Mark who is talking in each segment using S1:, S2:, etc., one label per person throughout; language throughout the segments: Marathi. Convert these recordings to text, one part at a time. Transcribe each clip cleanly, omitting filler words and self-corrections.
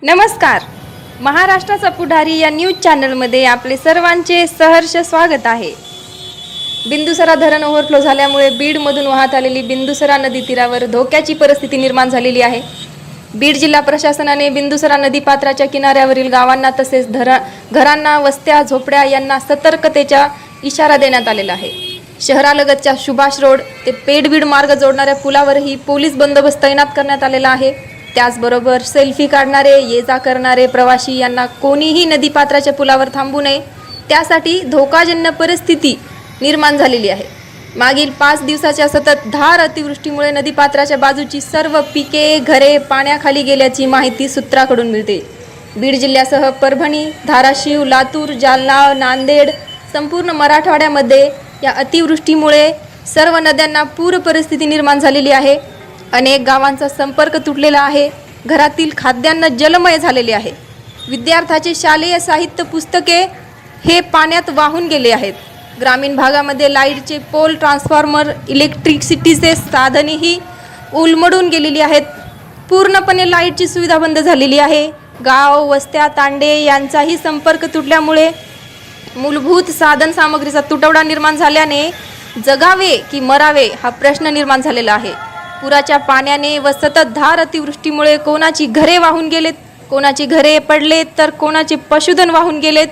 S1: नमस्कार. महाराष्ट्राचा पुढारी या न्यूज चॅनलमध्ये आपले सर्वांचे सहर्ष स्वागत आहे. बिंदुसरा धरण ओव्हरफ्लो झाल्यामुळे बीडमधून वाहत आलेली बिंदुसरा नदी तीरावर धोक्याची परिस्थिती निर्माण झालेली आहे. बीड जिल्हा प्रशासनाने बिंदुसरा नदीपात्राच्या किनाऱ्यावरील गावांना तसेच घरांना, वस्त्या, झोपड्या यांना सतर्कतेचा इशारा देण्यात आलेला आहे. शहरालगतच्या सुभाष रोड ते पेडबीड मार्ग जोडणाऱ्या पुलावरही पोलीस बंदोबस्त तैनात करण्यात आलेला आहे. त्याचबरोबर सेल्फी काढणारे, ये जा करणारे प्रवासी यांना कोणीही नदीपात्राच्या पुलावर थांबू नये, त्यासाठी धोकाजन्य परिस्थिती निर्माण झालेली आहे. मागील 5 दिवसाच्या सततधार अतिवृष्टीमुळे नदीपात्राच्या बाजूची सर्व पिके, घरे पाण्याखाली गेल्याची माहिती सूत्राकडून मिळते. बीड जिल्ह्यासह परभणी, धाराशिव, लातूर, जालना, नांदेड संपूर्ण मराठवाड्यामध्ये या अतिवृष्टीमुळे सर्व नद्यांना पूर परिस्थिती निर्माण झालेली आहे. अनेक गावांचा संपर्क तुटलेला आहे. घरातील खाद्यान्न जलमय झालेले आहे. विद्यार्थ्यांचे शालेय साहित्य, पुस्तके हे पाण्यात वाहून गेले आहेत. ग्रामीण भागामध्ये लाईटचे पोल, ट्रान्सफॉर्मर, इलेक्ट्रिसिटीचे साधनेही उलमडून गेलेली आहेत. पूर्णपणे लाईटची सुविधा बंद झालेली आहे. गाव, वस्त्या, तांडे यांचाही संपर्क तुटल्यामुळे मूलभूत साधन सामग्रीचा तुटवडा निर्माण झाल्याने जगावे की मरावे हा प्रश्न निर्माण झालेला आहे. पुराच्या पाण्याने व सततधार अतिवृष्टीमुळे कोणाची घरे वाहून गेलेत, कोणाची घरे पडलेत, तर कोणाचे पशुधन वाहून गेलेत.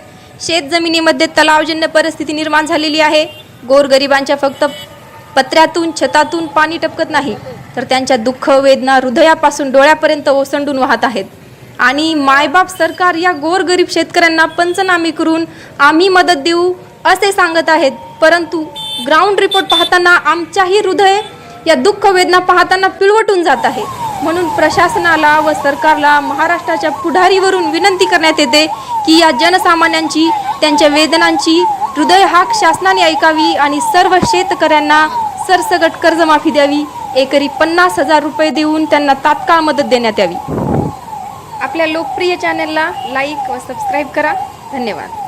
S1: शेतजमिनीमध्ये तलावजन्य परिस्थिती निर्माण झालेली आहे. गोरगरिबांच्या फक्त पत्र्यातून, छतातून पाणी टपकत नाही, तर त्यांच्या दुःख, वेदना हृदयापासून डोळ्यापर्यंत ओसंडून वाहत आहेत. आणि मायबाप सरकार या गोरगरीब शेतकऱ्यांना पंचनामे करून आम्ही मदत देऊ असे सांगत आहेत. परंतु ग्राउंड रिपोर्ट पाहताना आमच्याही हृदय या दुःख वेदना पाहताना पिळवटून जात आहे. म्हणून प्रशासनाला व सरकारला महाराष्ट्राच्या पुढारीवरून विनंती करण्यात येते की या जनसामान्यांची, त्यांच्या वेदनांची हृदय हाक शासनाने ऐकावी आणि सर्व शेतकऱ्यांना सरसकट कर्जमाफी द्यावी. एकरी 50,000 रुपये देऊन त्यांना तात्काळ मदत देण्यात यावी. आपल्या लोकप्रिय चॅनलला लाईक व सबस्क्राईब करा. धन्यवाद.